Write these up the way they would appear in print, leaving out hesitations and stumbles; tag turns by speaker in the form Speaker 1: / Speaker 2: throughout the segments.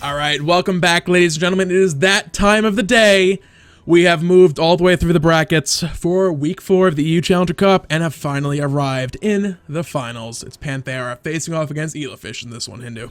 Speaker 1: All right, welcome back, ladies and gentlemen. It is that time of the day. We have moved all the way through the brackets for Week 4 of the EU Challenger Cup and have finally arrived in the finals. It's Panthera facing off against EloFish in this one, Hindu.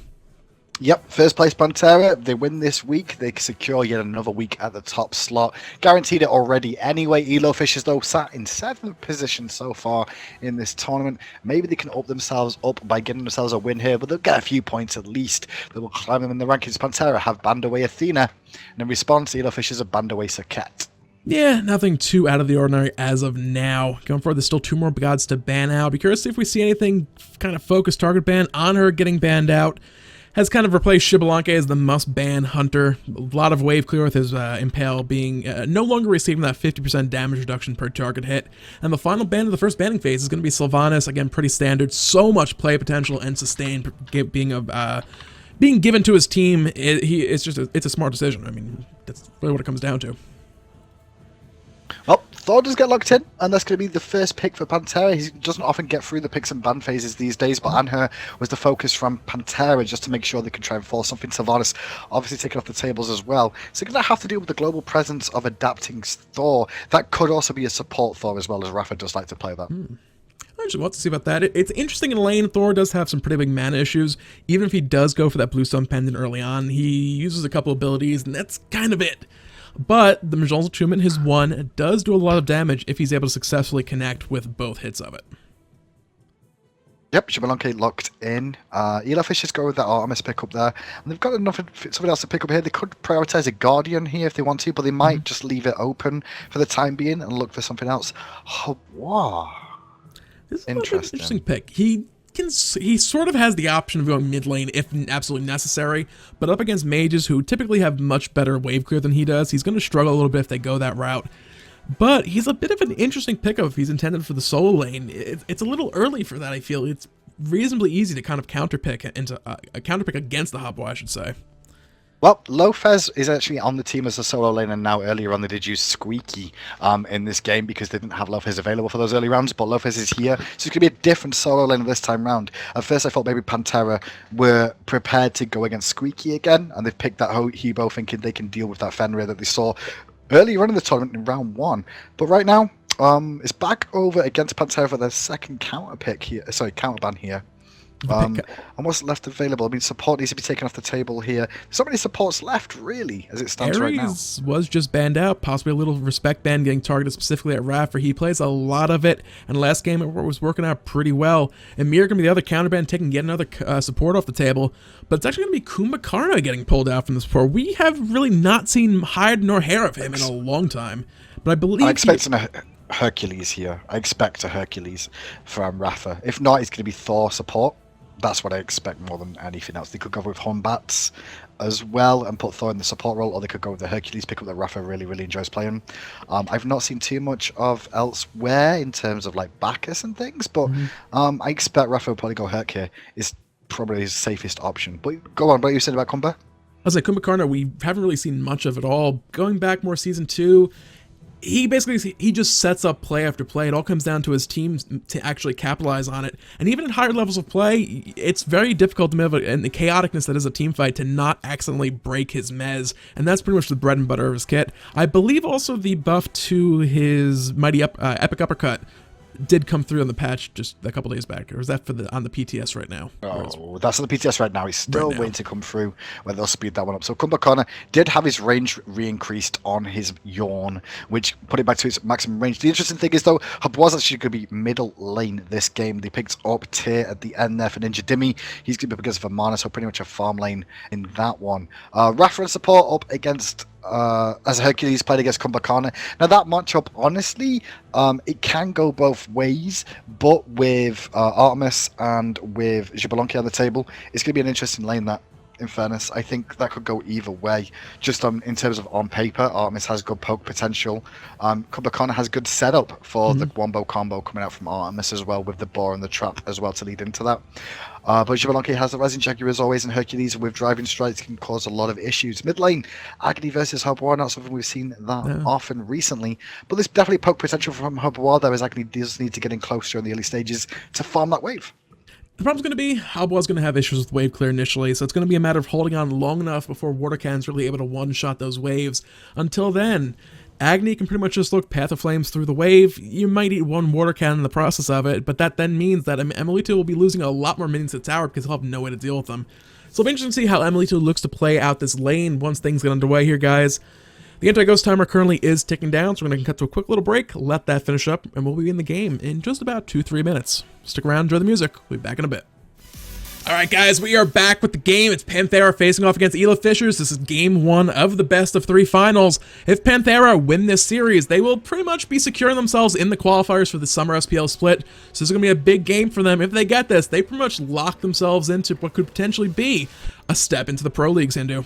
Speaker 2: Yep, first place Panthera. They win this week. They secure yet another week at the top slot. Guaranteed it already anyway. EloFisherS, though, sat in 7th position so far in this tournament. Maybe they can up themselves up by getting themselves a win here, but they'll get a few points at least. They will climb them in the rankings. Panthera have banned away Athena. And in response, EloFisherS have banned away Saket.
Speaker 1: Yeah, nothing too out of the ordinary as of now. Going forward, there's still 2 more gods to ban out. Be curious to see if we see anything kind of focused target ban on her getting banned out. Has kind of replaced Xbalanque as the must-ban hunter. A lot of wave clear with his Impale being no longer receiving that 50% damage reduction per target hit. And the final ban of the first banning phase is going to be Sylvanas. Again, pretty standard. So much play potential and sustain being given to his team. It's a smart decision. I mean, that's really what it comes down to.
Speaker 2: Well, Thor does get locked in, and that's going to be the first pick for Panthera. He doesn't often get through the picks and ban phases these days, but Anher was the focus from Panthera just to make sure they could try and force something. Sylvanas obviously taken off the tables as well. So they're going to have to deal with the global presence of adapting Thor. That could also be a support Thor as well, as Rafa does like to play that.
Speaker 1: I actually want to see about that. It's interesting in lane. Thor does have some pretty big mana issues. Even if he does go for that Bluestone Pendant early on, he uses a couple abilities, and that's kind of it. But the Majora's Attunement, his 1, does do a lot of damage if he's able to successfully connect with both hits of it.
Speaker 2: Yep, Xbalanque locked in. EloFisherS go with that Artemis pick up there. And they've got enough something else to pick up here. They could prioritize a Guardian here if they want to, but they might just leave it open for the time being and look for something else. Oh, wow.
Speaker 1: This is an interesting pick. He sort of has the option of going mid lane if absolutely necessary, but up against mages who typically have much better wave clear than he does, he's going to struggle a little bit if they go that route. But he's a bit of an interesting pickup if he's intended for the solo lane. It's a little early for that, I feel. It's reasonably easy to kind of counterpick against the Hoppo, I should say.
Speaker 2: Well, EloFisherS is actually on the team as a solo lane, and now earlier on they did use Squeaky in this game because they didn't have EloFisherS available for those early rounds, but EloFisherS is here, so it's going to be a different solo lane this time round. At first I thought maybe Panthera were prepared to go against Squeaky again, and they've picked that Hebo thinking they can deal with that Fenrir that they saw earlier on in the tournament in round 1. But right now, it's back over against Panthera for their second counter ban here. And what's left available? I mean, support needs to be taken off the table here. There's not many supports left, really, as it stands right now.
Speaker 1: Ares was just banned out, possibly a little respect ban getting targeted specifically at Raph, where he plays a lot of it, and last game it was working out pretty well. And Mir going to be the other counter ban, taking yet another support off the table, but it's actually going to be Khumbakarna getting pulled out from the support. We have really not seen hide nor hair of him in a long time, but I believe
Speaker 2: I expect a Hercules here. I expect a Hercules from Rafa. If not, it's going to be Thor support. That's what I expect more than anything else. They could go with Humbats as well and put Thor in the support role, or they could go with the Hercules pickup that Rafa really enjoys playing. I've not seen too much of elsewhere in terms of like Bacchus and things, but I expect Rafa will probably go Herc here. Is probably his safest option. But go on, what you said about Khumba?
Speaker 1: I was like, Khumbakarna, we haven't really seen much of it all. Going back more season 2, he just sets up play after play. It all comes down to his team to actually capitalize on it. And even at higher levels of play, it's very difficult to move in the chaoticness that is a team fight to not accidentally break his mez. And that's pretty much the bread and butter of his kit. I believe also the buff to his mighty epic uppercut did come through on the patch just a couple days back, or is that for on the PTS right now?
Speaker 2: Oh, that's on the PTS right now. He's still waiting to come through where they'll speed that one up. So Khumbakarna did have his range re-increased on his Yawn, which put it back to its maximum range. The interesting thing is, though, Hub was actually going to be middle lane this game. They picked up Tier at the end there for Ninja Dimmy. He's going to be up against Vamana, so pretty much a farm lane in that one. Reference support up against as Hercules played against Khumbakarna. Now that matchup, honestly, it can go both ways, but with Artemis and with Xbalanque on the table, it's going to be an interesting lane that, in fairness. I think that could go either way. Just in terms of on paper, Artemis has good poke potential. Khumbakarna has good setup for the wombo combo coming out from Artemis as well, with the boar and the trap as well to lead into that. But Xbalanque has the Resin Jaguar as always, and Hercules with driving strikes can cause a lot of issues. Mid lane, Agni versus Hubwar, not something we've seen that often recently, but there's definitely poke potential from Hubwar there, as Agni does need to get in closer in the early stages to farm that wave.
Speaker 1: The problem's going to be, Habwa's going to have issues with wave clear initially, so it's going to be a matter of holding on long enough before Water Cannon's really able to one-shot those waves. Until then, Agni can pretty much just look Path of Flames through the wave. You might eat one Water Cannon in the process of it, but that then means that Emilito will be losing a lot more minions to the tower because he'll have no way to deal with them. So it'll be interesting to see how Emilito looks to play out this lane once things get underway here, guys. The anti-ghost timer currently is ticking down, so we're going to cut to a quick little break, let that finish up, and we'll be in the game in just about 2-3 minutes. Stick around, enjoy the music. We'll be back in a bit. Alright guys, we are back with the game. It's Panthera facing off against EloFisherS. This is game 1 of the best of 3 finals. If Panthera win this series, they will pretty much be securing themselves in the qualifiers for the Summer SPL split. So this is going to be a big game for them. If they get this, they pretty much lock themselves into what could potentially be a step into the Pro Leagues, Hindu.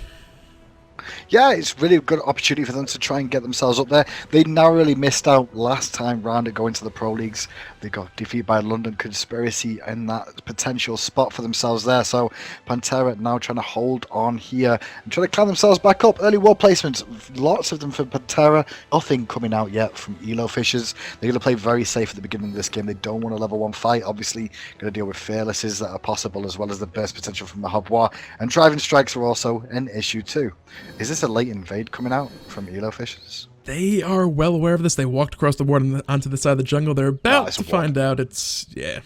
Speaker 2: Yeah, it's really a good opportunity for them to try and get themselves up there. They narrowly missed out last time round at going to the Pro Leagues. They got defeated by London Conspiracy in that potential spot for themselves there. So Panthera now trying to hold on here and trying to climb themselves back up. Early wall placements, lots of them for Panthera. Nothing coming out yet from EloFisherS. They're going to play very safe at the beginning of this game. They don't want a level 1 fight. Obviously, going to deal with fearlesses that are possible, as well as the burst potential from the Habwa. And driving strikes are also an issue too. Is this a late invade coming out from EloFisherS?
Speaker 1: They are well aware of this. They walked across the ward and onto the side of the jungle. They're about to find out. It's, yeah.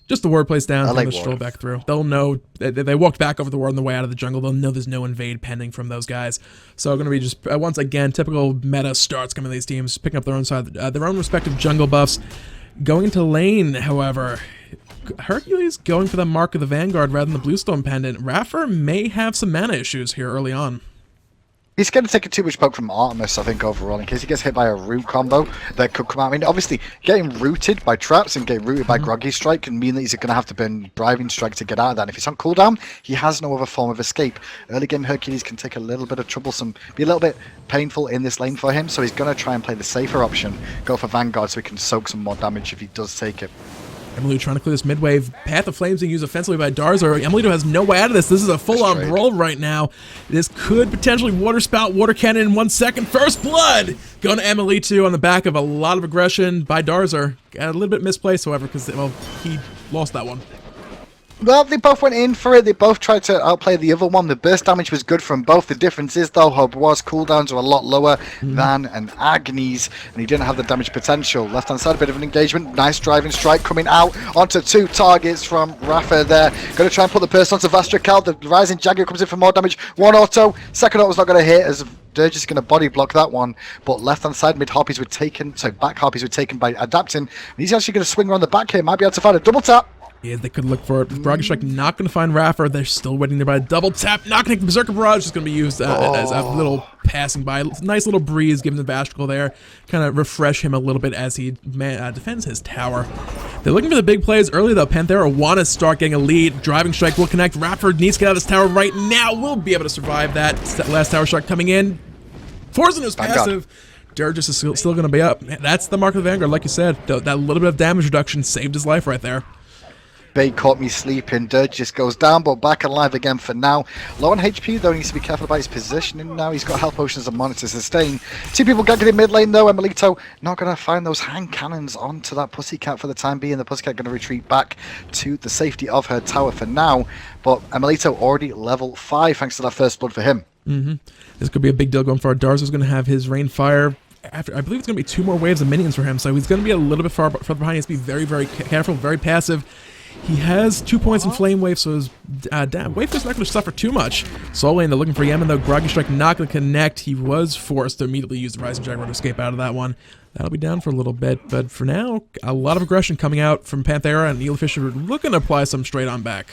Speaker 1: Just the ward plays down and stroll back through. They'll know, they walked back over the ward on the way out of the jungle. They'll know there's no invade pending from those guys. So going to be just, once again, typical meta starts coming to these teams, picking up their own side, their own respective jungle buffs. Going into lane, however, Hercules going for the Mark of the Vanguard rather than the Bluestone Pendant. Raffer may have some mana issues here early on.
Speaker 2: He's going to take a too much poke from Artemis, I think, overall, in case he gets hit by a root combo that could come out. I mean, obviously, getting rooted by traps and getting rooted by Groggy Strike can mean that he's going to have to burn Driving Strike to get out of that. And if he's on cooldown, he has no other form of escape. Early game Hercules can take a little bit of troublesome, be a little bit painful in this lane for him, so he's going to try and play the safer option, go for Vanguard so he can soak some more damage if he does take it.
Speaker 1: Emilito trying to clear this mid-wave. Path of Flames being used offensively by Darzar. Emilito has no way out of this. This is a full-on brawl right now. This could potentially Water Spout, Water Cannon in 1 second. First Blood! Going to Emilito on the back of a lot of aggression by Darzar. Got a little bit misplaced, however, because, well, he lost that one.
Speaker 2: Well, they both went in for it. They both tried to outplay the other one. The burst damage was good from both. The difference is, though, Habwa's cooldowns are a lot lower than an Agni's, and he didn't have the damage potential. Left-hand side, a bit of an engagement. Nice driving strike coming out onto 2 targets from Rafa there. Going to try and put the burst onto Vastracal. The Rising Jagger comes in for more damage. 1 auto. Second auto's not going to hit as Dirge is going to body block that one, but left-hand side mid harpies were taken, so back harpies were taken by adapting. And he's actually going to swing around the back here. Might be able to find a double tap.
Speaker 1: Yeah, they could look for it. Groggy Strike not going to find Raffer. They're still waiting there by a double tap. Not going to take the Berserker Barrage. It's going to be used as a little passing by. Nice little breeze given the Vastracal there. Kind of refresh him a little bit as he defends his tower. They're looking for the big plays early, though. Panthera want to start getting a lead. Driving Strike will connect. Raffer needs to get out of this tower right now. Will be able to survive that. Last tower strike coming in. Forcing his passive. Dirge is still going to be up. That's the Mark of the Vanguard, like you said. That little bit of damage reduction saved his life right there.
Speaker 2: Bait caught me sleeping. Dirge just goes down, but back alive again for now. Low on HP, though, needs to be careful about his positioning now. He's got health potions and monitor sustain. 2 people gagging in mid lane, though. Emilito not going to find those hand cannons onto that Pussycat for the time being. The Pussycat going to retreat back to the safety of her tower for now. But Emilito already level 5 thanks to that first blood for him.
Speaker 1: This could be a big deal going forward. Darzar's going to have his Rain Fire. After, I believe it's going to be 2 more waves of minions for him, so he's going to be a little bit further behind. He has to be very, very careful, very passive. He has 2 points in Flame Wave, so his Wave's not going to suffer too much. Soul Lane, they're looking for Yemen, though. Groggy Strike not going to connect. He was forced to immediately use the Rising Jaguar to escape out of that one. That'll be down for a little bit, but for now, a lot of aggression coming out from Panthera, and EloFisherS looking to apply some straight on back.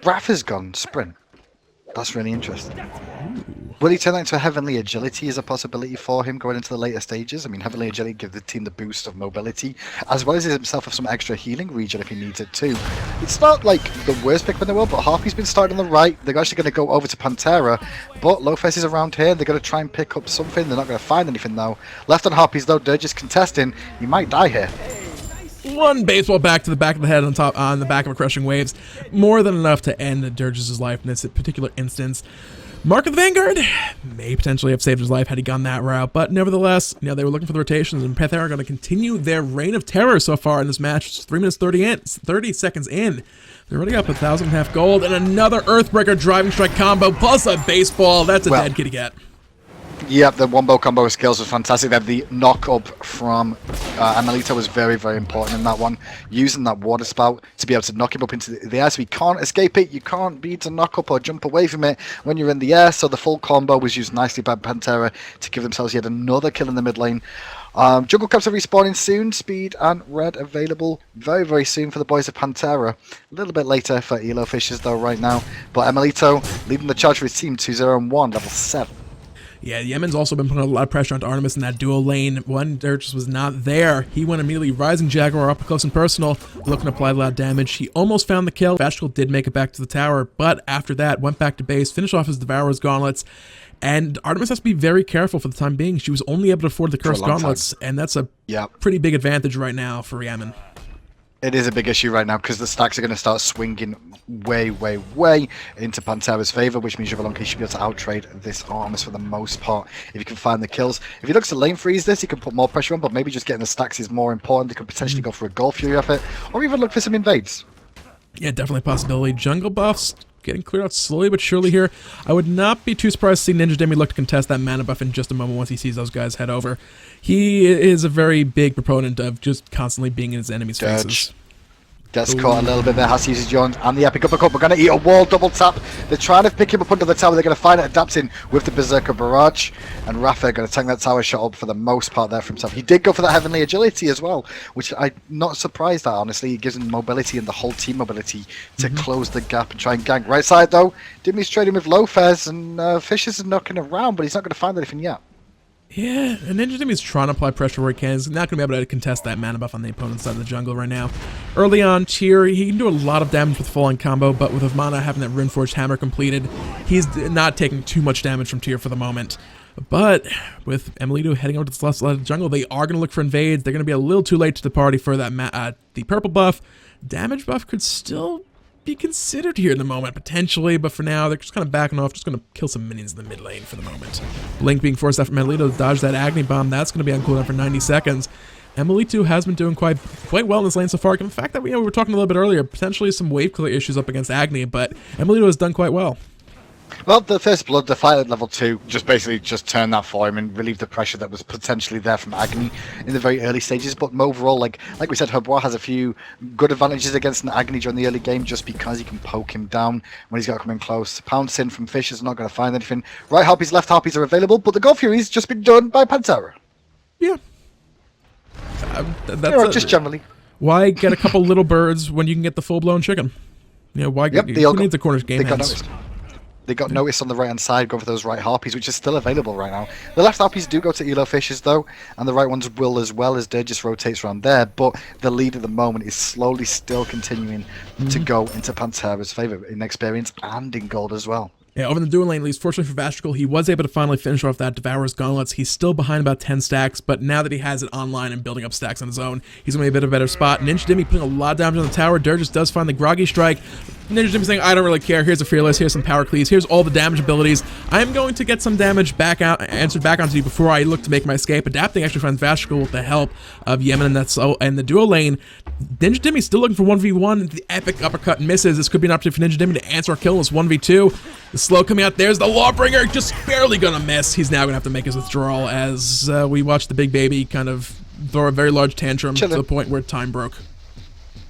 Speaker 2: Rafa's gone sprint. That's really interesting. Will he turn that into a Heavenly Agility as a possibility for him going into the later stages? I mean, Heavenly Agility gives the team the boost of mobility, as well as himself of some extra healing regen if he needs it too. It's not like the worst pick in the world, but Harpy's been starting on the right. They're actually going to go over to Panthera, but Lofes is around here. They're going to try and pick up something. They're not going to find anything though. Left on Harpies though, Dirge is contesting. He might die here.
Speaker 1: 1 baseball back to the back of the head on the back of a Crushing Waves. More than enough to end Dirge's life in this particular instance. Mark of the Vanguard may potentially have saved his life had he gone that route, but nevertheless, they were looking for the rotations, and Panthera are going to continue their reign of terror so far in this match. It's 3 minutes 30 seconds in. They're already up 1,500 gold, and another Earthbreaker driving strike combo, plus a baseball. That's a dead kitty cat.
Speaker 2: Yep, the wombo combo skills was fantastic. Then the knock up from Amelito was very, very important in that one. Using that water spout to be able to knock him up into the air, so he can't escape it. You can't be to knock up or jump away from it when you're in the air. So the full combo was used nicely by Panthera to give themselves yet another kill in the mid lane. Jungle Caps are respawning soon. Speed and red available very, very soon for the boys of Panthera. A little bit later for EloFisherS though right now. But Amelito leading the charge for his team 2-0-1, level 7.
Speaker 1: Yeah, Yemen's also been putting a lot of pressure onto Artemis in that duo lane. When Dirge was not there, he went immediately Rising Jaguar up close and personal, looking to apply a lot of damage. He almost found the kill. Vashkal did make it back to the tower, but after that, went back to base, finished off his Devourer's Gauntlets, and Artemis has to be very careful for the time being. She was only able to afford the Cursed Gauntlets, and that's a pretty big advantage right now for Yemen.
Speaker 2: It is a big issue right now because the stacks are going to start swinging way, way, way into Panthera's favor, which means Xbalanque should be able to outtrade this Artemis for the most part if you can find the kills. If he looks to lane freeze this, he can put more pressure on, but maybe just getting the stacks is more important. They could potentially go for a Gold Fury effort, or even look for some invades. Yeah,
Speaker 1: definitely a possibility. Jungle buffs getting cleared out slowly but surely here. I would not be too surprised to see Ninja Demi look to contest that mana buff in just a moment once he sees those guys head over. He is a very big proponent of just constantly being in his enemies' faces.
Speaker 2: Gets caught a little bit there, has to use his Jones and the Epic Uppercut. We're going to eat a wall double tap. They're trying to pick him up under the tower. They're going to find it adapting with the Berserker Barrage. And Rafa going to tank that tower shot up for the most part there for himself. He did go for that Heavenly Agility as well, which I'm not surprised at, honestly. He gives him mobility and the whole team mobility to close the gap and try and gank. Right side though, Dimmy's trading with EloFisherS and FisherS is knocking around, but he's not going to find anything yet.
Speaker 1: Yeah, and Ninja Demi is trying to apply pressure where he can. He's not going to be able to contest that mana buff on the opponent's side of the jungle right now. Early on, Tyr, he can do a lot of damage with full-on combo, but with Vamana having that Runeforged Hammer completed, he's not taking too much damage from Tyr for the moment. But with Amelito heading over to the left side of the jungle, they are going to look for invades. They're going to be a little too late to the party for that the purple buff. Damage buff could still be considered here in the moment, potentially, but for now, they're just kind of backing off, just going to kill some minions in the mid lane for the moment. Link being forced out from Amelito to dodge that Agni bomb, that's going to be on cooldown for 90 seconds. Amelito has been doing quite well in this lane so far. In fact, that we were talking a little bit earlier, potentially some wave clear issues up against Agni, but Amelito has done quite well.
Speaker 2: Well, the first blood, the fight at level 2, just basically turned that for him and relieved the pressure that was potentially there from Agni in the very early stages. But overall, like we said, Herbois has a few good advantages against an Agni during the early game just because he can poke him down when he's got to come in close. Pouncing from FisherS not going to find anything. Right harpies, left harpies are available, but the Gold Fury's just been done by Panthera.
Speaker 1: Yeah. That's
Speaker 2: just generally.
Speaker 1: Why get a couple little birds when you can get the full-blown chicken? Why who needs a Cornish game hands?
Speaker 2: They got noticed on the right-hand side, going for those right harpies, which is still available right now. The left harpies do go to EloFisherS, though, and the right ones will as well, as Dirge rotates around there, but the lead at the moment is slowly still continuing to go into Panthera's favour in experience and in gold as well.
Speaker 1: Yeah, over in the dual lane, at least fortunately for Vashkal, he was able to finally finish off that Devourer's Gauntlets. He's still behind about 10 stacks, but now that he has it online and building up stacks on his own, he's going to be a bit of a better spot. Ninja Demi putting a lot of damage on the tower. Dirge does find the Groggy Strike. Ninja Demi saying, I don't really care. Here's a Fearless. Here's some Power Cleaves. Here's all the damage abilities. I'm going to get some damage answered back onto you before I look to make my escape. Adapting actually finds Vashkal with the help of Yemen and the dual lane. Ninja Demi still looking for 1v1. The epic uppercut misses. This could be an opportunity for Ninja Demi to answer a kill in this 1v2. The slow coming out. There's the Lawbringer. Just barely going to miss. He's now going to have to make his withdrawal as we watch the big baby kind of throw a very large tantrum to the point where time broke.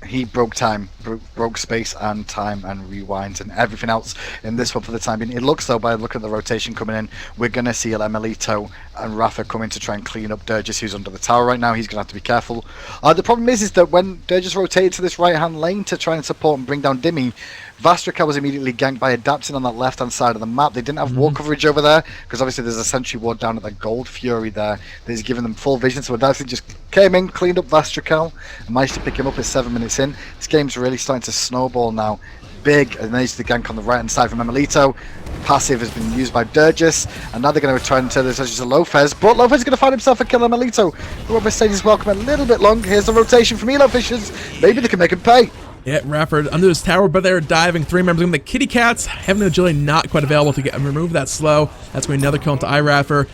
Speaker 2: He broke time, broke space and time and rewinds and everything else in this one for the time being. It looks though, by looking at the rotation coming in, we're going to see Amelito and Rafa come in to try and clean up Dirge, who's under the tower right now. He's going to have to be careful. The problem is that when Dirge rotated to this right-hand lane to try and support and bring down Dimmy, Vastrika was immediately ganked by adapting on that left-hand side of the map. They didn't have wall coverage over there, because obviously there's a sentry ward down at the Gold Fury there that is giving them full vision, so adapting just came in, cleaned up Vastrika, and managed to pick him up at 7 minutes in. This game's really starting to snowball now. Big, and there's the gank on the right-hand side from Amelito. Passive has been used by Dirges, and now they're going to try and turn this as a EloFisherS, but EloFisherS is going to find himself a kill Amelito. Whoever stayed his welcome a little bit long. Here's the rotation from EloFisherS. Maybe they can make him pay.
Speaker 1: Yeah, Rafford under this tower, but they're diving. 3 members in the Kitty Cats. Heaven and Agility not quite available to remove that slow. That's going to be another kill into iRaffer.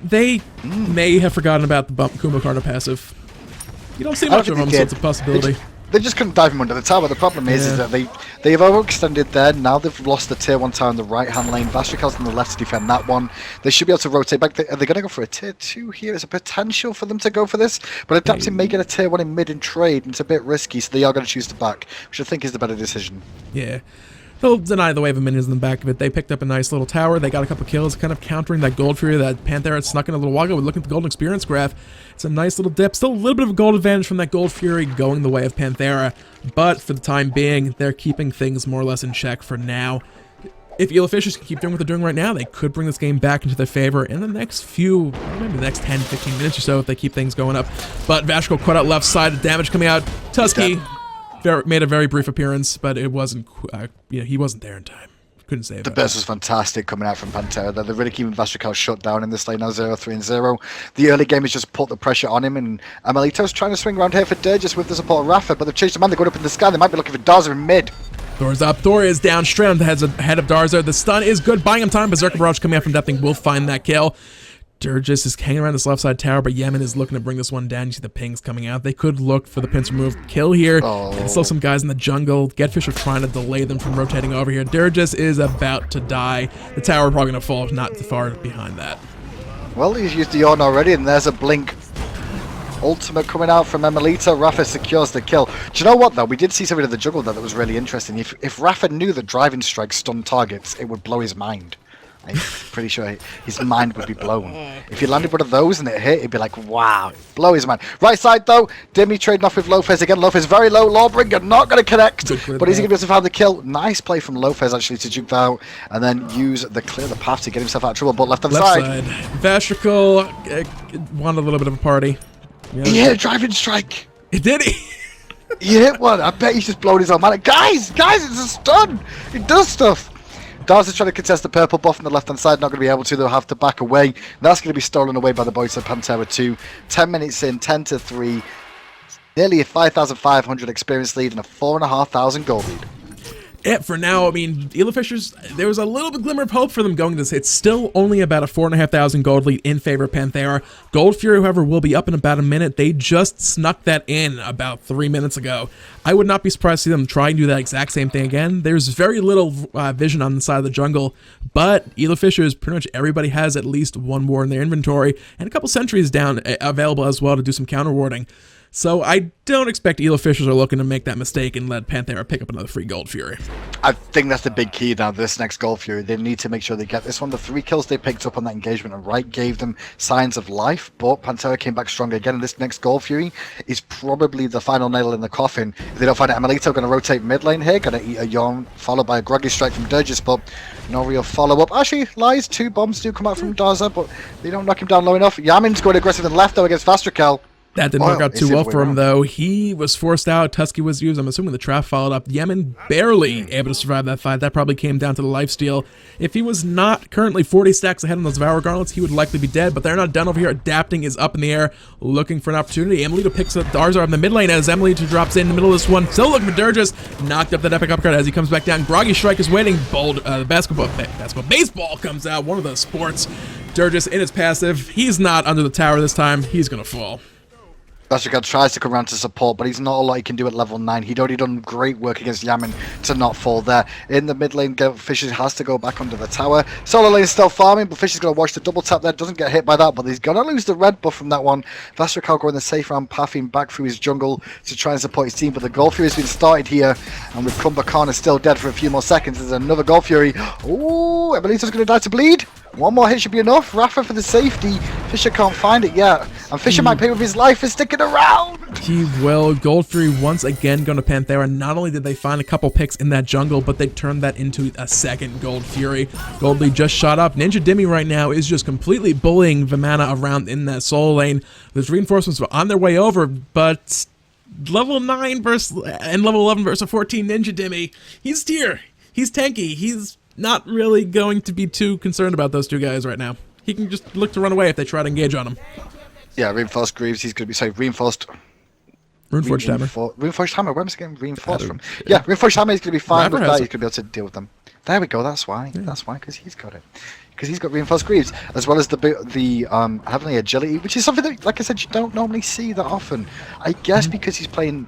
Speaker 1: They may have forgotten about the Khumbakarna passive. You don't see much of them, so it's a possibility.
Speaker 2: They just couldn't dive him under the tower. The problem is that they've overextended there. Now they've lost the tier 1 tower in the right-hand lane. Vastrikal's on the left to defend that one. They should be able to rotate back. Are they going to go for a tier 2 here? There's a potential for them to go for this. But adapting may get a tier 1 in mid and trade, and it's a bit risky, so they are going to choose to back, which I think is the better decision.
Speaker 1: Yeah. They'll deny the wave of minions in the back of it. They picked up a nice little tower. They got a couple kills, kind of countering that gold fury that Panthera had snuck in a little while ago. We're looking at the golden experience graph. It's a nice little dip. Still a little bit of a gold advantage from that gold fury going the way of Panthera. But for the time being, they're keeping things more or less in check for now. If EloFisherS can keep doing what they're doing right now, they could bring this game back into their favor in the next few, maybe the next 10, 15 minutes or so if they keep things going up. But Vashkal caught out left side, damage coming out. Tusky made a very brief appearance, but it wasn't, he wasn't there in time. Couldn't save it.
Speaker 2: The burst was fantastic coming out from Panthera. They're really keeping Vastrakal shut down in this lane now, 0-3-0. The early game has just put the pressure on him, and Amelito's trying to swing around here for Durgis with the support of Rafa, but they've changed the man. They're going up in the sky. They might be looking for Darza in mid.
Speaker 1: Thor's up. Thor is down straight on the head of Darza. The stun is good, buying him time. Berserker Barrage coming out from Depthing will find that kill. Durgis is hanging around this left side tower, but Yemen is looking to bring this one down. You see the pings coming out. They could look for the pincer move kill here. And still some guys in the jungle. Getfish are trying to delay them from rotating over here. Durgis is about to die. The tower probably going to fall not too far behind that.
Speaker 2: Well, he's used the Yawn already, and there's a blink. Ultimate coming out from Emelito. Rafa secures the kill. Do you know what, though? We did see something in the jungle there that was really interesting. If Rafa knew that driving strikes stun targets, it would blow his mind. I'm pretty sure his mind would be blown. If he landed one of those and it hit, he'd be like, wow, blow his mind. Right side, though, Dimmy trading off with EloFisherS again. EloFisherS very low. Lawbringer not going to connect, but is he going to be able to find the kill? Nice play from EloFisherS, actually, to juke out and then use clear the path to get himself out of trouble. But left-hand side.
Speaker 1: Vastrakal wanted a little bit of a party.
Speaker 2: He hit a driving strike.
Speaker 1: Did he?
Speaker 2: He hit one. I bet he's just blown his own mana. Guys, it's a stun. It does stuff. Darza's trying to contest the purple buff on the left-hand side, not going to be able to. They'll have to back away. That's going to be stolen away by the boys of Panthera 2. 10 minutes in, 10-3. Nearly a 5,500 experience lead and a 4,500 gold lead.
Speaker 1: Yeah, for now, I mean, EloFisherS, there was a little bit glimmer of hope for them going this. It's still only about a 4,500 gold lead in favor of Panthera. Gold Fury, however, will be up in about a minute. They just snuck that in about 3 minutes ago. I would not be surprised to see them try and do that exact same thing again. There's very little vision on the side of the jungle, but EloFisherS, pretty much everybody has at least one war in their inventory, and a couple sentries down available as well to do some counter warding. So I don't expect EloFisherS are looking to make that mistake and let Panthera pick up another free Gold Fury.
Speaker 2: I think that's the big key now, this next Gold Fury. They need to make sure they get this one. The 3 kills they picked up on that engagement and right gave them signs of life, but Panthera came back stronger again, and this next Gold Fury is probably the final nail in the coffin. If they don't find it, Amelito going to rotate mid lane here, going to eat a Yawn, followed by a groggy strike from Durgis, but no real follow-up. Actually, lies, 2 bombs do come out from Darza, but they don't knock him down low enough. Yamin's going aggressive and left, though, against Vastrakal.
Speaker 1: That didn't work out too well for him, though. He was forced out. Tusky was used. I'm assuming the trap followed up. Yemen barely able to survive that fight. That probably came down to the lifesteal. If he was not currently 40 stacks ahead on those Devour Gauntlets, he would likely be dead, but they're not done over here. Adapting is up in the air, looking for an opportunity. Emelito picks up Darza in the mid lane as Emelito drops in the middle of this one. Still looking for Durgis. Knocked up that epic uppercut as he comes back down. Groggy Strike is waiting. Bold baseball comes out. One of the sports. Durgis in his passive. He's not under the tower this time. He's going to fall.
Speaker 2: Vastrakal tries to come around to support, but he's not a lot he can do at level 9. He'd already done great work against Yamin to not fall there. In the mid lane, Fisher has to go back under the tower. Solo lane is still farming, but Fisher's going to watch the double tap there. Doesn't get hit by that, but he's going to lose the red buff from that one. Vastrakal going the safe round, pathing back through his jungle to try and support his team, but the Gold Fury has been started here, and with Khumbakarna still dead for a few more seconds, there's another Gold Fury. Ooh, Emelito's going to die to bleed. One more hit should be enough. Rafa for the safety. Fisher can't find it yet. And Fisher might pay with his life for sticking around.
Speaker 1: He will. Gold Fury once again going to Panthera. Not only did they find a couple picks in that jungle, but they turned that into a second Gold Fury. Goldly just shot up. Ninja Dimmy right now is just completely bullying Vamana around in that solo lane. There's reinforcements on their way over, but level 9 versus and level 11 versus 14 Ninja Dimmy. He's tier. He's tanky. He's not really going to be too concerned about those two guys right now. He can just look to run away if they try to engage on him.
Speaker 2: Yeah, reinforced Greaves. He's going to be reinforced
Speaker 1: Runeforged Hammer.
Speaker 2: Runeforged Hammer. Where am I getting reinforced from? Yeah, Runeforged Hammer is going to be fine with that. He's going to be able to deal with them. There we go. That's why. Yeah. That's why, because he's got it. Because he's got reinforced greaves, as well as the heavenly agility, which is something that, like I said, you don't normally see that often. I guess because he's playing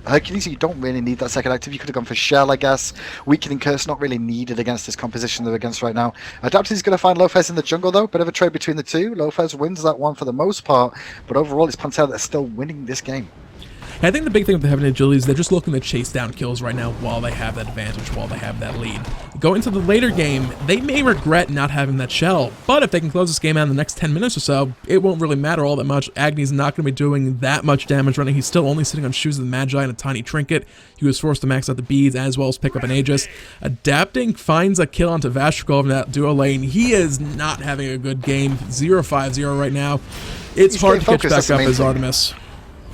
Speaker 2: Hercules, you don't really need that second active. You could have gone for Shell, I guess. Weakening Curse, not really needed against this composition they're against right now. Adapted is going to find EloFisherS in the jungle, though. Bit of a trade between the two. EloFisherS wins that one for the most part, but overall it's Panthera that's still winning this game.
Speaker 1: I think the big thing with the Heavenly Agility is they're just looking to chase down kills right now while they have that advantage, while they have that lead. Going into the later game, they may regret not having that shell, but if they can close this game out in the next 10 minutes or so, it won't really matter all that much. Agni's not going to be doing that much damage running. He's still only sitting on Shoes of the Magi and a tiny trinket. He was forced to max out the beads as well as pick up an Aegis. Adapting finds a kill onto Vastrikov in that duo lane. He is not having a good game. 0-5-0 right now. It's hard to catch back up as Artemis.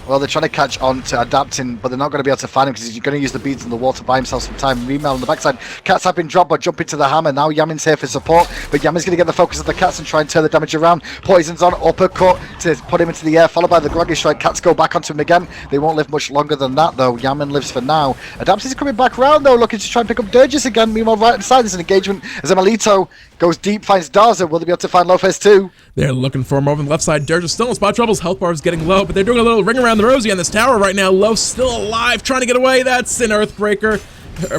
Speaker 2: Well, they're trying to catch on to Adapting, but they're not going to be able to find him because he's going to use the beads on the wall to buy himself some time. Meanwhile, on the backside, Cats have been dropped, but jump into the hammer. Now Yamin's here for support, but Yamin's going to get the focus of the Cats and try and turn the damage around. Poison's on, uppercut to put him into the air, followed by the Groggy Strike. Cats go back onto him again. They won't live much longer than that, though. Yamin lives for now. Adapting's coming back around, though, looking to try and pick up Dirges again. Meanwhile, right inside, there's an engagement as Emelito goes deep, finds Daza. Will they be able to find EloFisherS too?
Speaker 1: They're looking for him over on the left side. Dirge is still in spot troubles. Health bar is getting low, but they're doing a little ring around the rosy on this tower right now. Low still alive, trying to get away. That's an Earthbreaker.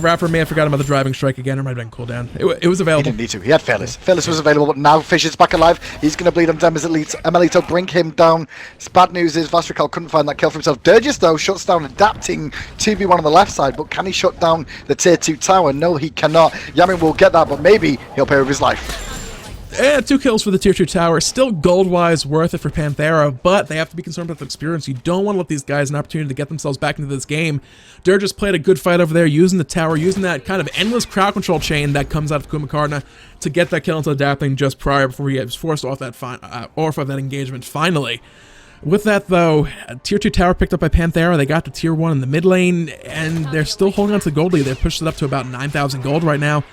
Speaker 1: Rapper may have forgotten about the driving strike again, or might have been cooldown. It was available.
Speaker 2: He didn't need to. He had Fearless. Fearless was available, but now Fisher's back alive. He's going to bleed on them as Emelito bring him down. Bad news is Vastrikov couldn't find that kill for himself. Dirges, though, shuts down Adapting 2v1 on the left side, but can he shut down the tier 2 tower? No, he cannot. Yamin will get that, but maybe he'll pay with his life.
Speaker 1: 2 kills for the tier 2 tower. Still gold-wise worth it for Panthera, but they have to be concerned with the experience. You don't want to let these guys an opportunity to get themselves back into this game. Durr just played a good fight over there, using the tower, using that kind of endless crowd control chain that comes out of Khumbakarna to get that kill into Adapting just prior before he was forced off that engagement finally. With that, though, tier 2 tower picked up by Panthera. They got to tier 1 in the mid lane, and they're still holding on to the gold lead. They pushed it up to about 9,000 gold right now.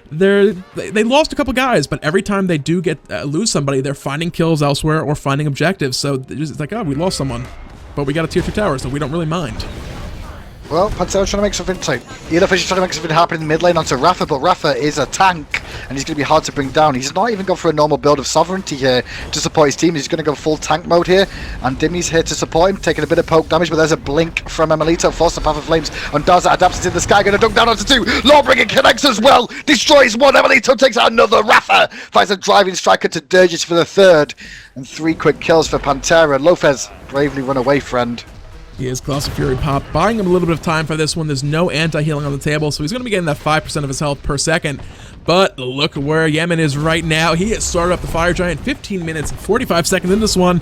Speaker 1: They lost a couple guys, but every time they do lose somebody, they're finding kills elsewhere or finding objectives. So it's like, oh, we lost someone, but we got a tier 2 tower, so we don't really mind.
Speaker 2: Well, Panthera's trying to make something tight. EloFisherS trying to make something happen in the mid lane onto Rafa, but Rafa is a tank, and he's going to be hard to bring down. He's not even gone for a normal build of Sovereignty here to support his team. He's going to go full tank mode here, and Dimmy's here to support him, taking a bit of poke damage, but there's a blink from Emelito, forced the Path of Flames on Daza. Adapts in the sky, going to dunk down onto 2. Lawbringer connects as well, destroys 1. Emelito takes out another. Rafa finds a driving striker to Dirges for the 3rd, and 3 quick kills for Panthera. EloFisherS bravely run away, friend.
Speaker 1: He is Colossal Fury Pop, buying him a little bit of time for this one. There's no anti-healing on the table, so he's going to be getting that 5% of his health per second. But look where Yamin is right now. He has started up the Fire Giant 15 minutes and 45 seconds in this one.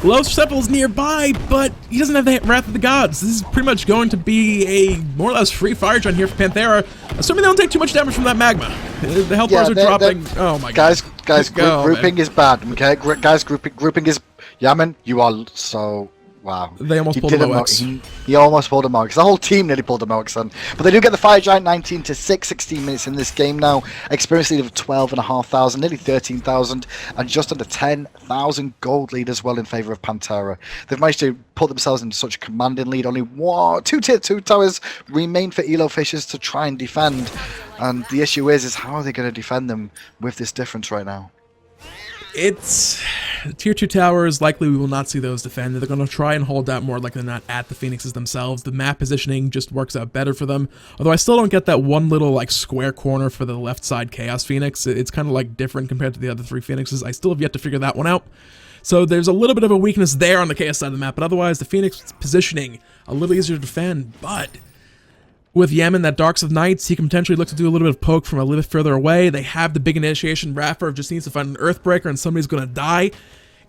Speaker 1: Low Sepul's nearby, but he doesn't have the Wrath of the Gods. This is pretty much going to be a more or less free Fire Giant here for Panthera, assuming they don't take too much damage from that magma. The health bars are dropping. Oh my god.
Speaker 2: Guys, grouping is bad, okay? Guys, grouping is... Yamin, you are so... Wow.
Speaker 1: They almost pulled a Mox.
Speaker 2: He almost pulled a Mox. The whole team nearly pulled a Mox then. But they do get the Fire Giant 19 to 6, 16 minutes in this game now. Experience lead of 12,500, nearly 13,000, and just under 10,000 gold lead as well in favour of Panthera. They've managed to put themselves into such a commanding lead. Only 2 tier 2 towers remain for EloFisherS to try and defend. And the issue is how are they going to defend them with this difference right now?
Speaker 1: It's tier 2 towers. Likely we will not see those defended. They're going to try and hold out more likely than not at the Phoenixes themselves. The map positioning just works out better for them. Although I still don't get that one little like square corner for the left side Chaos Phoenix. It's kind of like different compared to the other 3 Phoenixes. I still have yet to figure that one out. So there's a little bit of a weakness there on the Chaos side of the map. But otherwise the Phoenix positioning a little easier to defend. But with Yamin, that Darks of Nights, he can potentially look to do a little bit of poke from a little bit further away. They have the big initiation. Rafa just needs to find an Earthbreaker, and somebody's going to die.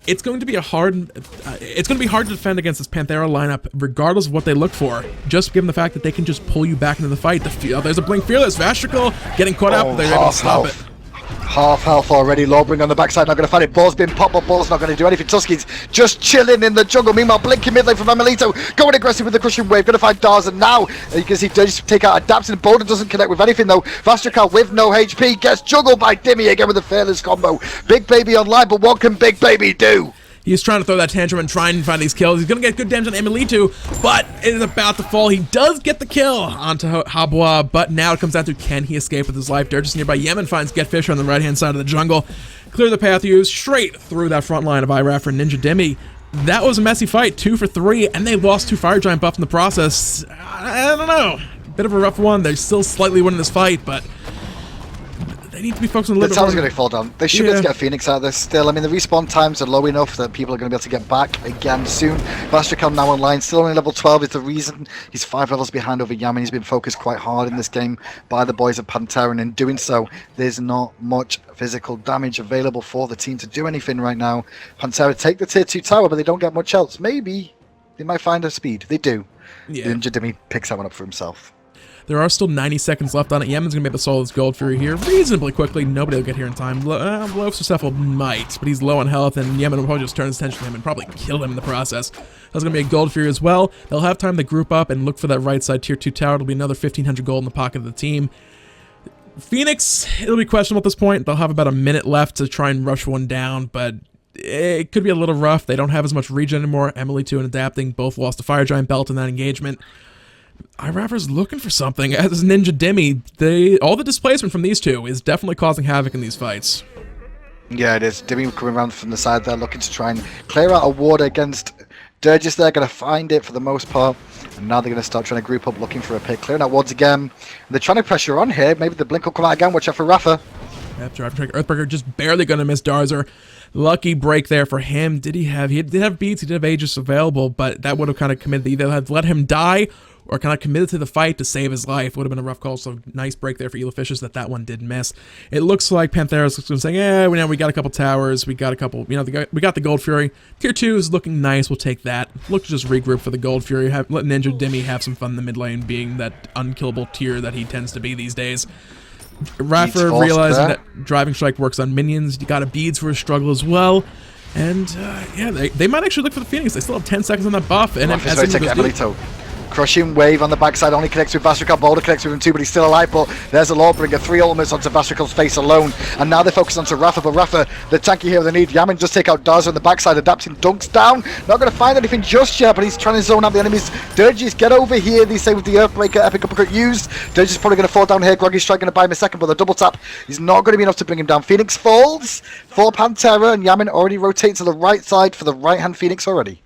Speaker 1: It's going to be hard to defend against this Panthera lineup, regardless of what they look for. Just given the fact that they can just pull you back into the fight. There's a Blink Fearless. Vastrikov getting caught up, but they're able to stop it.
Speaker 2: Half health already. Lawbringer on the backside, not going to find it. Ball's been popped, but Ball's not going to do anything. Tuski's just chilling in the jungle. Meanwhile, blinking mid lane from Emelito, going aggressive with the crushing wave. Going to find Daza now. You can see Dirge take out Adapting. Boulder doesn't connect with anything though. Vastrikov with no HP gets juggled by Dimmy again with the Fearless combo. Big Baby online, but what can Big Baby do?
Speaker 1: He's trying to throw that tantrum and try and find these kills. He's going to get good damage on Emilitu, but it is about to fall. He does get the kill onto Habwa, but now it comes down to can he escape with his life. Durgis nearby. Yemen finds Get Fisher on the right-hand side of the jungle. Clear the path used straight through that front line of Iraf and Ninja Demi. That was a messy fight, 2 for 3, and they lost 2 Fire Giant buffs in the process. I don't know. Bit of a rough one. They're still slightly winning this fight, but they need to be focusing a little bit more.
Speaker 2: The tower's going to fall down. They should be able to get a Phoenix out of this still. I mean, the respawn times are low enough that people are going to be able to get back again soon. Bastrikal now online, still only level 12 is the reason. He's 5 levels behind over Yamin. He's been focused quite hard in this game by the boys of Panthera, and in doing so, there's not much physical damage available for the team to do anything right now. Panthera take the tier 2 tower, but they don't get much else. Maybe they might find a speed. They do. Yeah. Ninja Demi picks that one up for himself.
Speaker 1: There are still 90 seconds left on it. Yemen's going to be able to solo this Gold Fury here reasonably quickly. Nobody will get here in time. Loaf might, but he's low on health, and Yemen will probably just turn his attention to him and probably kill him in the process. That's going to be a Gold Fury as well. They'll have time to group up and look for that right side tier 2 tower. It'll be another 1,500 gold in the pocket of the team. Phoenix, it'll be questionable at this point. They'll have about a minute left to try and rush one down, but it could be a little rough. They don't have as much regen anymore. Emily 2 and Adapting both lost the Fire Giant belt in that engagement. Iraffer's looking for something, as is Ninja Demi. All the displacement from these two is definitely causing havoc in these fights.
Speaker 2: Yeah, it is. Demi coming around from the side there, looking to try and clear out a ward against Durgis. They're going to find it for the most part, and now they're going to start trying to group up, looking for a pick, clearing out wards again. They're trying to pressure on here. Maybe the blink will come out again. Watch out for Rafa.
Speaker 1: Yep, Drive Track Earthbreaker just barely going to miss Darzer. Lucky break there for him. He did have beats, he did have Aegis available, but that would have kind of committed, either have let him die or kind of committed to the fight to save his life. Would have been a rough call, so nice break there for EloFisherS that one did miss. It looks like Panthera's saying, yeah, we got a couple towers, we got a couple, we got the Gold Fury. Tier 2 is looking nice, we'll take that. Look to just regroup for the Gold Fury, let Ninja Demi have some fun in the mid lane, being that unkillable tier that he tends to be these days. Raffer realizing that Driving Strike works on minions. You got a beads for a struggle as well. And yeah, they might actually look for the Phoenix. They still have 10 seconds on that buff. And
Speaker 2: Crushing wave on the backside, only connects with Bastrikal. Boulder connects with him too, but he's still alive. But there's a Lawbringer, 3 ultimates onto Bastrikal's face alone. And now they focus onto Rafa, but Rafa, the tanky hero they need. Yamin just take out Darza on the backside, Adapting dunks down. Not going to find anything just yet, but he's trying to zone out the enemies. Durgis, get over here. They say with the Earthbreaker, epic uppercut used. Durgis probably going to fall down here. Groggy's strike going to buy him a second, but the double tap is not going to be enough to bring him down. Phoenix falls for Panthera, and Yamin already rotates to the right side for the right-hand Phoenix already.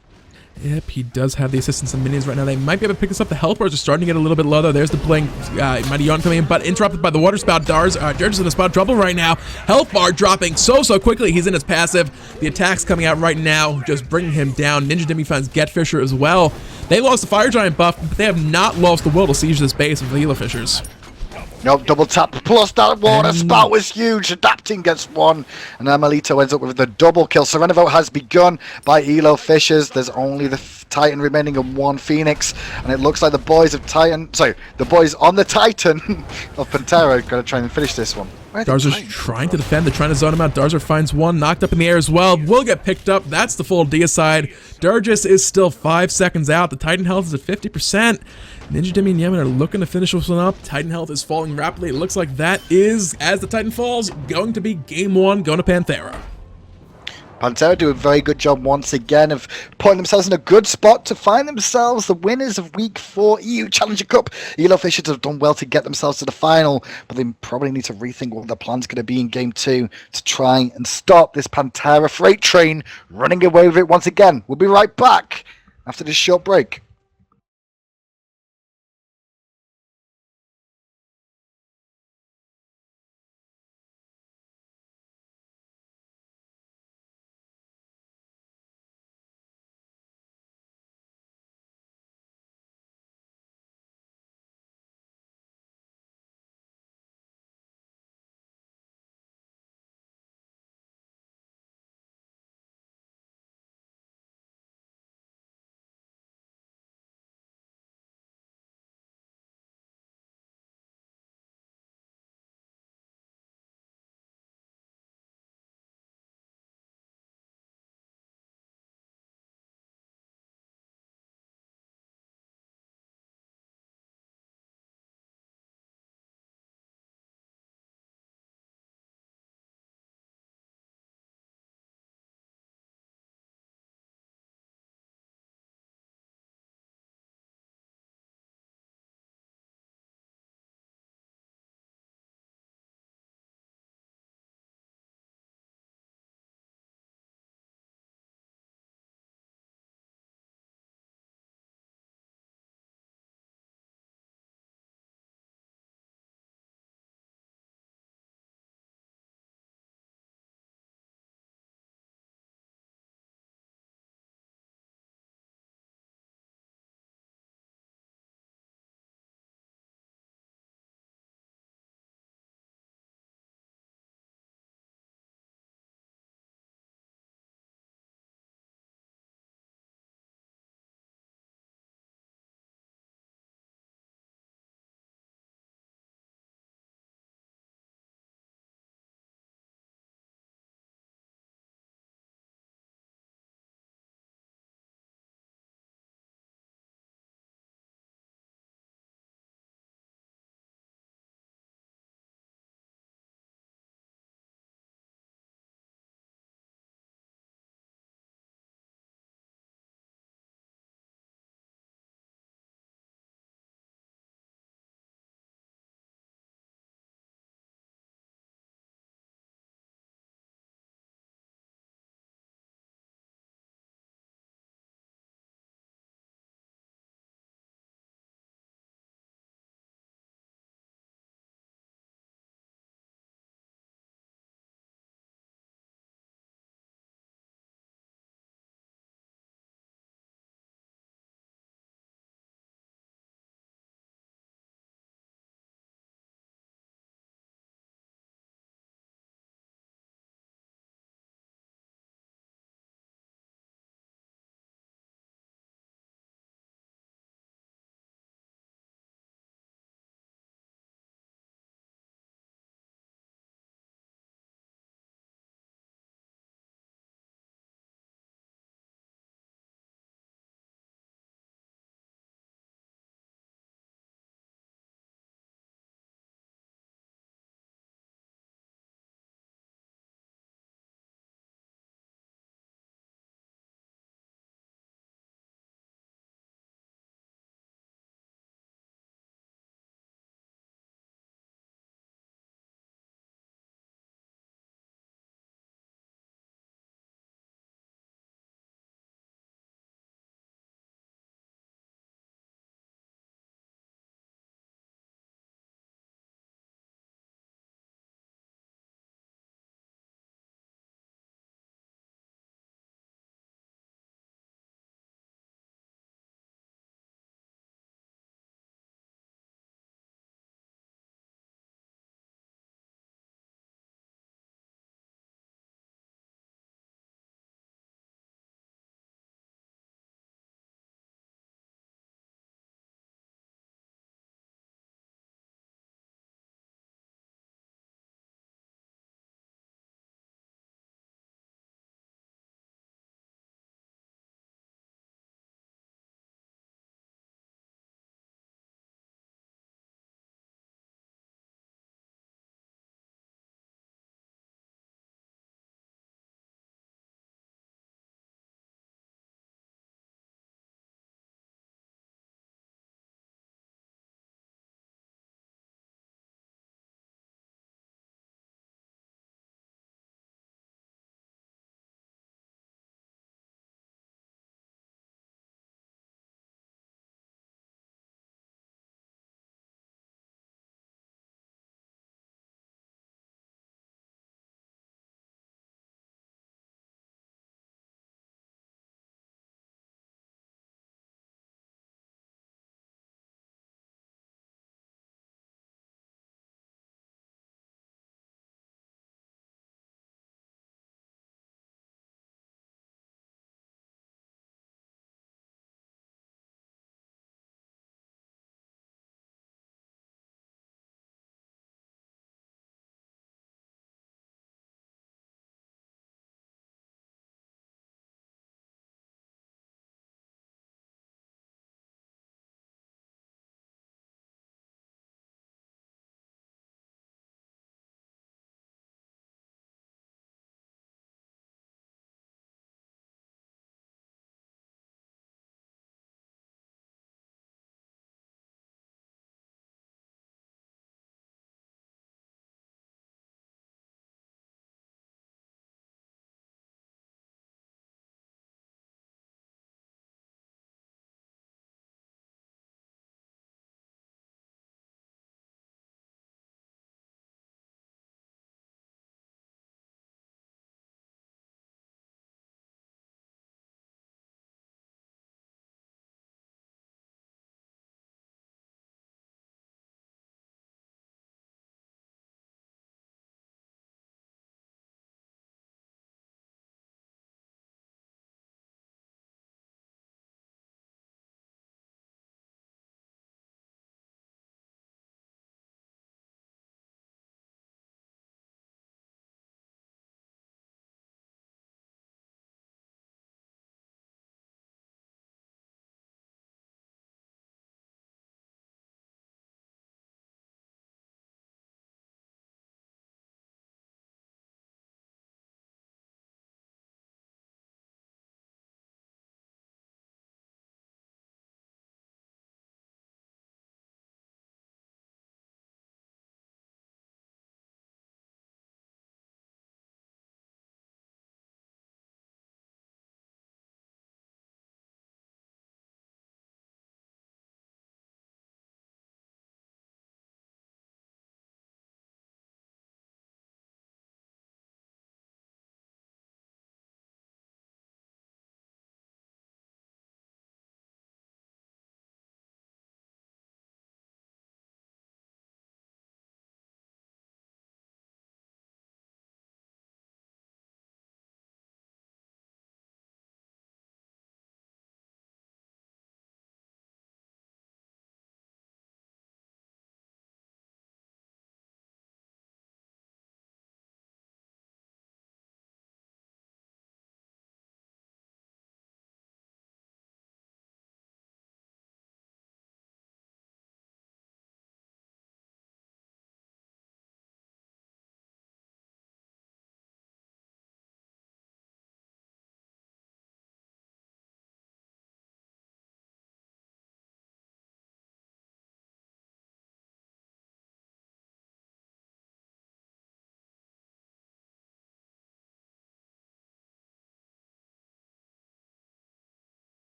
Speaker 1: Yep, he does have the assistance of minions right now. They might be able to pick this up. The health bars are starting to get a little bit low, though. There's the blink. Mighty Yawn coming in, but interrupted by the water spout. Durgis in a spot of trouble right now. Health bar dropping so quickly. He's in his passive. The attack's coming out right now, just bringing him down. Ninja Demi finds Get Fisher as well. They lost the Fire Giant buff, but they have not lost the will to siege this base of the EloFisherS.
Speaker 2: Nope, double tap plus that water spout was huge. Adapting gets one, and Amelito ends up with the double kill. Surrender vote has begun by EloFisherS. There's only the Titan remaining and 1 Phoenix, and it looks like the boys of Titan, the boys on the Titan of Panthera are going to try and finish this one.
Speaker 1: Darzer's trying to defend. They're trying to zone him out. Darzer finds one, knocked up in the air as well. Will get picked up. That's the full deicide. Durgis is still 5 seconds out. The Titan health is at 50%. Ninja Demi and Yemen are looking to finish this one up. Titan health is falling rapidly. It looks like that is, as the Titan falls, going to be game 1 going to Panthera.
Speaker 2: Panthera do a very good job once again of putting themselves in a good spot to find themselves the winners of Week 4 EU Challenger Cup. EloFisherS have done well to get themselves to the final, but they probably need to rethink what their plan's going to be in Game 2 to try and stop this Panthera freight train running away with it once again. We'll be right back after this short break.